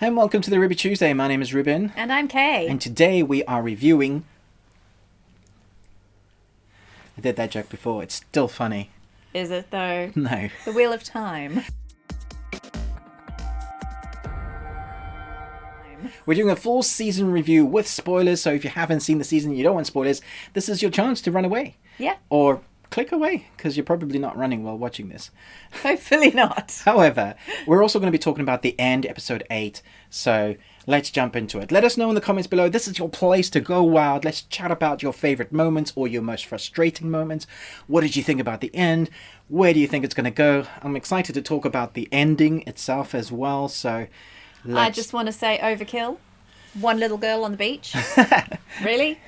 And welcome to the Ruby Tuesday. My name is Ruben. And I'm Kay. And today we are reviewing... I did that joke before. It's still funny. Is it though? No. The Wheel of Time. We're doing a full season review with spoilers, so if you haven't seen the season and you don't want spoilers, this is your chance to run away. Yeah. Or click away, because you're probably not running while watching this. Hopefully not. However, we're also going to be talking about the end, episode 8, so let's jump into it. Let us know in the comments below. This is your place to go wild. Let's chat about your favorite moments or your most frustrating moments. What did you think about the end? Where do you think it's going to go? I'm excited to talk about the ending itself as well, so I just want to say overkill. One little girl on the beach. Really?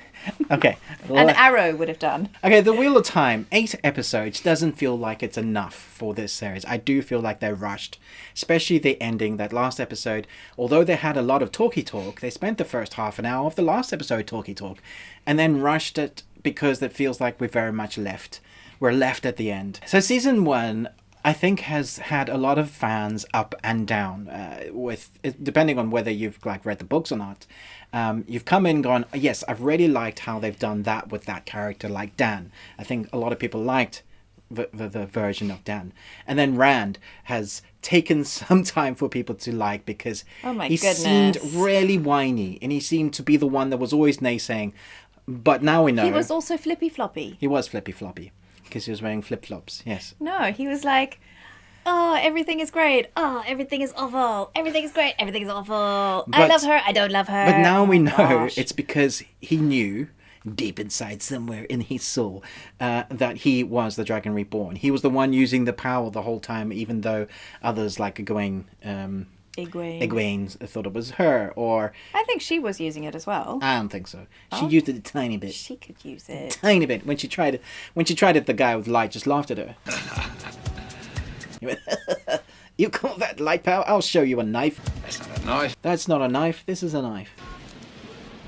Okay. An arrow would have done. Okay, The Wheel of Time, 8 episodes, doesn't feel like it's enough for this series. I do feel like they're rushed, especially the ending, that last episode. Although they had a lot of talky talk, they spent the first half an hour of the last episode talky talk, and then rushed it because it feels like we're very much left. We're left at the end. So season 1, I think, has had a lot of fans up and down, with depending on whether you've read the books or not. You've come in and gone, yes, I've really liked how they've done that with that character like Dan. I think a lot of people liked the version of Dan. And then Rand has taken some time for people to like, because he seemed really whiny, and he seemed to be the one that was always naysaying. But now we know. He was also flippy floppy. He was flippy floppy, because he was wearing flip-flops, yes. No, he was like, oh, everything is great. Oh, everything is awful. Everything is great. Everything is awful. I love her. I don't love her. But now we know it's because he knew, deep inside somewhere in his soul, that he was the Dragon Reborn. He was the one using the power the whole time, even though others like Egwene thought it was her, or... I think she was using it as well. I don't think so. She used it a tiny bit. She could use it. Tiny bit. When she tried it, the guy with light just laughed at her. You call that light power? I'll show you a knife. That's not a knife. That's not a knife. This is a knife.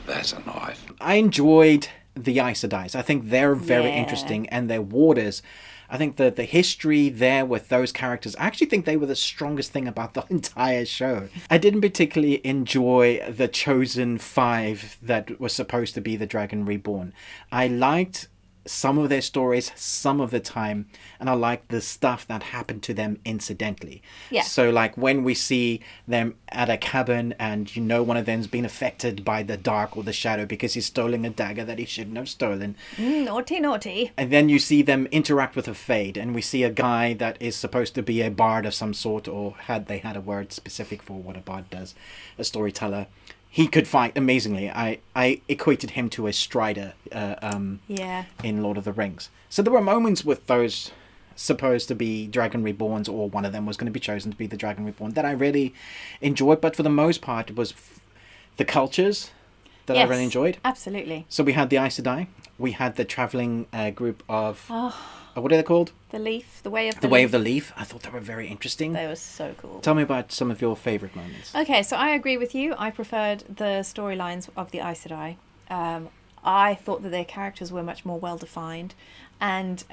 That's a knife. I enjoyed the Aes Sedai. I think they're very interesting, and their warders. I think the history there with those characters, I actually think they were the strongest thing about the entire show. I didn't particularly enjoy the chosen 5 that was supposed to be the Dragon Reborn. I liked some of their stories some of the time, and I like the stuff that happened to them incidentally. Yeah. So like when we see them at a cabin, and one of them's been affected by the dark or the shadow because he's stolen a dagger that he shouldn't have stolen. Naughty, naughty. And then you see them interact with a Fade, and we see a guy that is supposed to be a bard of some sort, or they had a word specific for what a bard does, a storyteller. He could fight amazingly. I equated him to a Strider in Lord of the Rings. So there were moments with those supposed to be Dragon Reborns, or one of them was going to be chosen to be the Dragon Reborn, that I really enjoyed. But for the most part, it was the cultures that I really enjoyed. Absolutely. So we had the Aes Sedai. We had the travelling group of... what are they called? The Leaf. The Way of the Leaf. The Way of the Leaf. I thought they were very interesting. They were so cool. Tell me about some of your favourite moments. Okay, so I agree with you. I preferred the storylines of the Aes Sedai. I thought that their characters were much more well-defined. And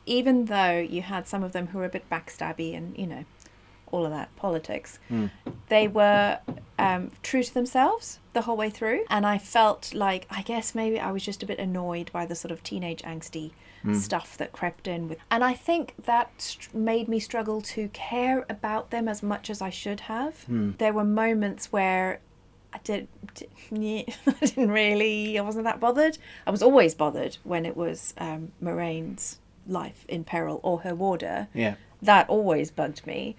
even though you had some of them who were a bit backstabby and, all of that politics, they were true to themselves the whole way through. And I felt like, I guess maybe I was just a bit annoyed by the sort of teenage angsty stuff that crept in with, and I think that made me struggle to care about them as much as I should have. There were moments where I wasn't that bothered. I was always bothered when it was Moiraine's life in peril, or her warder. Yeah, that always bugged me.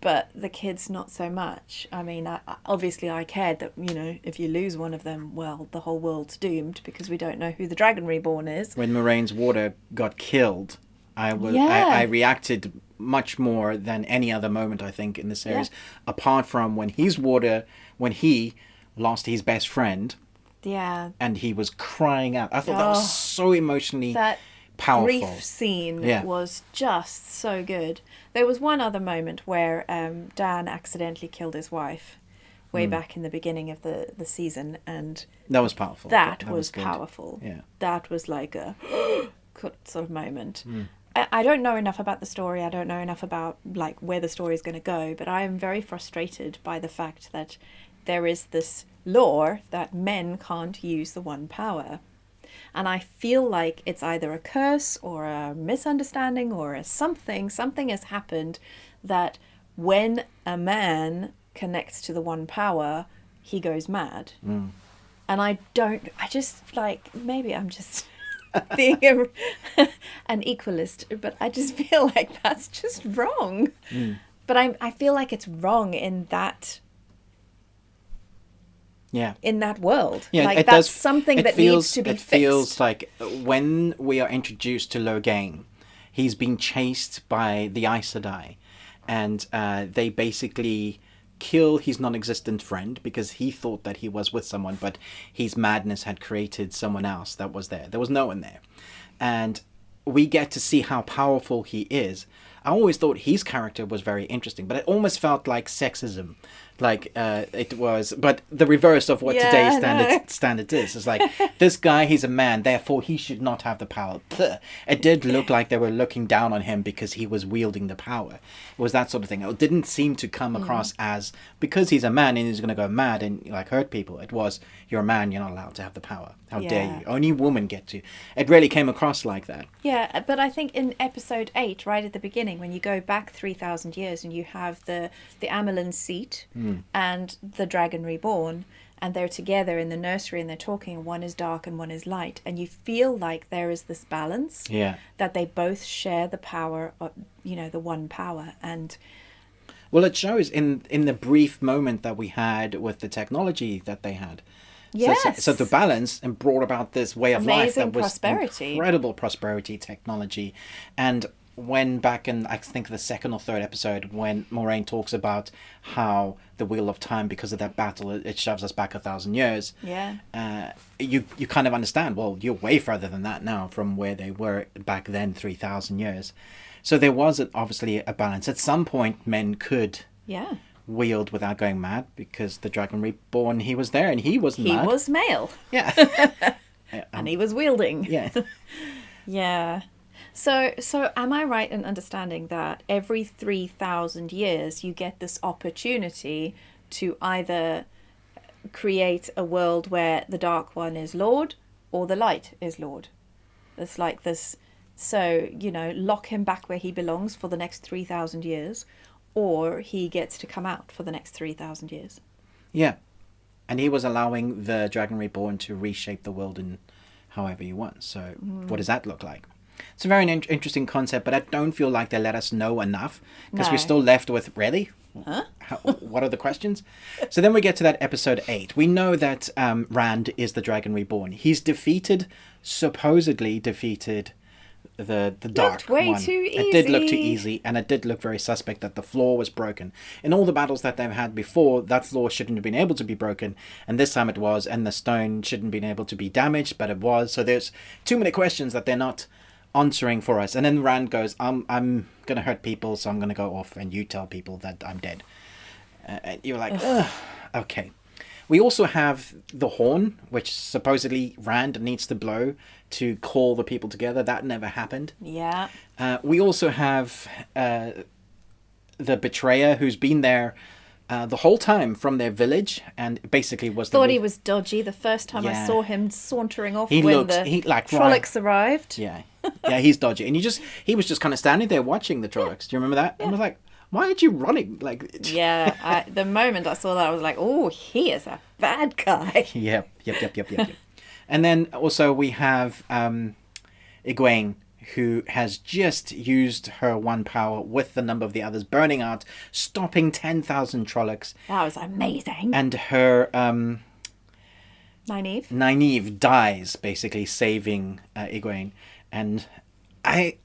But the kids, not so much. I mean, obviously I cared that, if you lose one of them, well, the whole world's doomed, because we don't know who the Dragon Reborn is. When Moiraine's warder got killed, I reacted much more than any other moment, I think, in the series, apart from when he lost his best friend. Yeah. And he was crying out. I thought that was so emotionally powerful. Grief scene was just so good. There was one other moment where Dan accidentally killed his wife way back in the beginning of the season, and that was powerful. That was powerful. Yeah. That was like a sort of moment. I don't know enough about the story. I don't know enough about like where the story is going to go, but I am very frustrated by the fact that there is this law that men can't use the one power. And I feel like it's either a curse or a misunderstanding or a something. Something has happened that when a man connects to the one power, he goes mad. And I just like, maybe I'm just being an equalist, but I just feel like that's just wrong. But I feel like it's wrong in that world. Yeah, like it that's does. something that needs to be It fixed. feels like when we are introduced to Logain, he's being chased by the Aes Sedai, and they basically kill his non-existent friend because he thought that he was with someone, but his madness had created someone else that was there. There was no one there. And we get to see how powerful he is. I always thought his character was very interesting, but it almost felt like sexism. Like it was, but the reverse of what today's standard is. It's like, this guy, he's a man, therefore he should not have the power. It did look like they were looking down on him because he was wielding the power. It was that sort of thing. It didn't seem to come across as, because he's a man and he's going to go mad and like hurt people. It was, you're a man, you're not allowed to have the power. How dare you? Only women get to. It really came across like that. Yeah, but I think in episode 8, right at the beginning, when you go back 3,000 years and you have the Amelin seat and the Dragon Reborn, and they're together in the nursery and they're talking, and one is dark and one is light, and you feel like there is this balance, that they both share the power of, the one power. And well, it shows in the brief moment that we had with the technology that they had. Yes. So the balance and brought about this way of life that was prosperity. Incredible prosperity technology. And when back in, I think, the second or third episode, when Moiraine talks about how the Wheel of Time, because of that battle, it shoves us back 1,000 years. Yeah. You kind of understand, well, you're way further than that now from where they were back then, 3,000 years. So there was obviously a balance. At some point, men could wield without going mad, because the Dragon Reborn, he was there and he was mad. He was male. Yeah. And he was wielding. Yeah. Yeah. So am I right in understanding that every 3,000 years you get this opportunity to either create a world where the Dark One is Lord or the Light is Lord? It's like this, so, lock him back where he belongs for the next 3,000 years, or he gets to come out for the next 3,000 years. Yeah. And he was allowing the Dragon Reborn to reshape the world in however you want. So what does that look like? It's a very interesting concept, but I don't feel like they let us know enough, because we're still left with, really? Huh? What are the questions? So then we get to that episode 8. We know that Rand is the Dragon Reborn. He's supposedly defeated the Dark Looked way One. too It did look too easy. easy, and it did look very suspect that the floor was broken. In all the battles that they've had before, that floor shouldn't have been able to be broken, and this time it was, and the stone shouldn't have been able to be damaged, but it was. So there's too many questions that they're not answering for us. And then Rand goes, I'm gonna hurt people, so I'm gonna go off and you tell people that I'm dead. And you're like, ugh, okay. We also have the horn, which supposedly Rand needs to blow to call the people together. That never happened. Yeah. We also have the betrayer, who's been there the whole time from their village, and basically was Thought he was dodgy the first time I Yeah. saw him sauntering off He when looked- the he, like, Trollocs arrived. Yeah, he's dodgy, and he was just kind of standing there watching the Trollocs. Do you remember that? And I was like, why aren't you running? Like, Yeah, the moment I saw that, I was like, oh, he is a bad guy. Yep. And then also we have Egwene, who has just used her one power with the number of the others burning out, stopping 10,000 Trollocs. That was amazing. And her Nynaeve. Nynaeve dies, basically saving Egwene. And I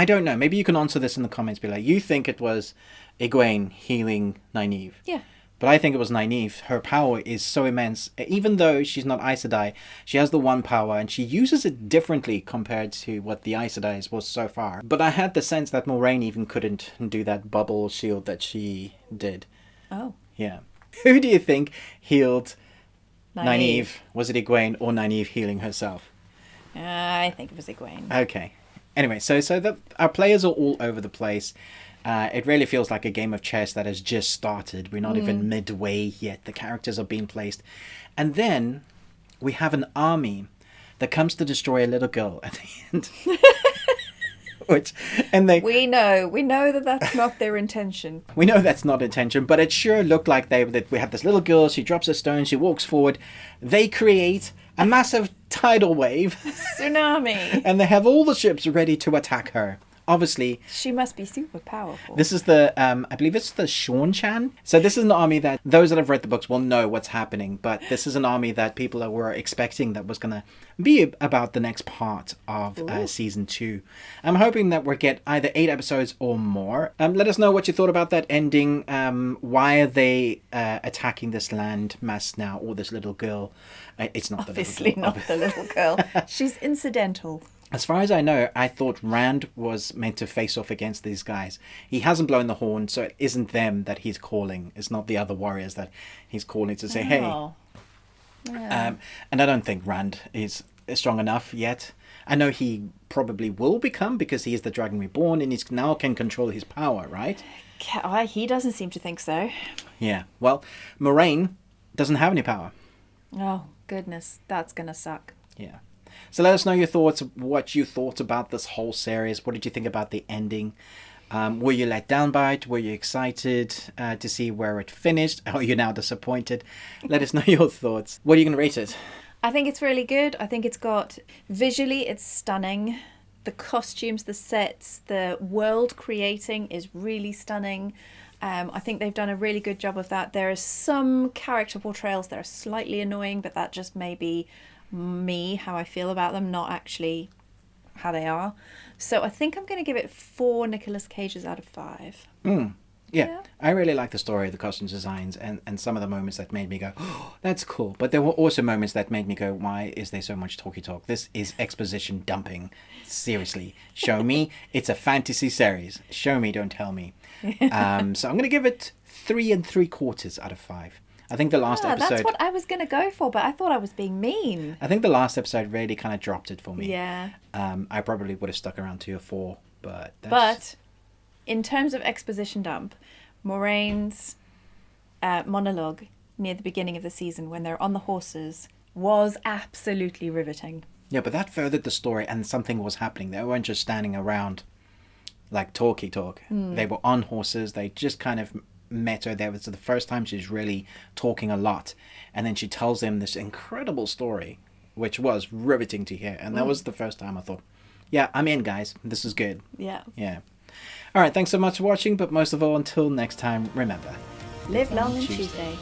don't know. Maybe you can answer this in the comments below. You think it was Egwene healing Nynaeve. Yeah. But I think it was Nynaeve. Her power is so immense. Even though she's not Aes Sedai, she has the one power, and she uses it differently compared to what the Aes Sedai was so far. But I had the sense that Moiraine even couldn't do that bubble shield that she did. Oh. Yeah. Who do you think healed Nynaeve. Nynaeve? Was it Egwene or Nynaeve healing herself? I think it was Egwene. Okay. Anyway, our players are all over the place. It really feels like a game of chess that has just started. We're not even midway yet. The characters are being placed. And then we have an army that comes to destroy a little girl at the end. We know that that's not their intention. We know that's not intention, but it sure looked like that we have this little girl, she drops a stone, she walks forward, they create a massive tidal wave. Tsunami. And they have all the ships ready to attack her. Obviously, she must be super powerful. This is the, I believe it's the Seanchan. So this is an army that those that have read the books will know what's happening. But this is an army that people were expecting that was going to be about the next part of season 2. I'm hoping that we'll get either 8 episodes or more. Let us know what you thought about that ending. Why are they attacking this land mass now, or this little girl? It's not obviously the little girl. Not the little girl. She's incidental. As far as I know, I thought Rand was meant to face off against these guys. He hasn't blown the horn, so it isn't them that he's calling. It's not the other warriors that he's calling to say, hey. Yeah. And I don't think Rand is strong enough yet. I know he probably will become, because he is the Dragon Reborn and he now can control his power, right? He doesn't seem to think so. Yeah. Well, Moiraine doesn't have any power. Oh, goodness. That's going to suck. Yeah. So let us know your thoughts, what you thought about this whole series. What did you think about the ending? Were you let down by it? Were you excited to see where it finished? Are you now disappointed? Let us know your thoughts. What are you going to rate it? I think it's really good. I think it's got... Visually, it's stunning. The costumes, the sets, the world creating is really stunning. I think they've done a really good job of that. There are some character portrayals that are slightly annoying, but that just may be me, how I feel about them, not actually how they are. So I think I'm going to give it 4 Nicolas Cages out of 5. Yeah, I really like the story, the costume designs, and some of the moments that made me go, oh, that's cool. But there were also moments that made me go, why is there so much talky talk? This is exposition dumping. Seriously, show me. It's a fantasy series. Show me, don't tell me. So I'm going to give it 3 3/4 out of 5. I think the last episode... That's what I was going to go for, but I thought I was being mean. I think the last episode really kind of dropped it for me. Yeah. I probably would have stuck around 2 or 4, but... But, in terms of exposition dump, Moraine's monologue near the beginning of the season when they're on the horses was absolutely riveting. Yeah, but that furthered the story and something was happening. They weren't just standing around like talky talk. They were on horses. They just kind of... met her there. It was the first time she's really talking a lot, and then she tells him this incredible story, which was riveting to hear. And that was the first time I thought, yeah, I'm in, guys, this is good. Yeah. All right, thanks so much for watching, but most of all, until next time, remember, live long and Tuesday.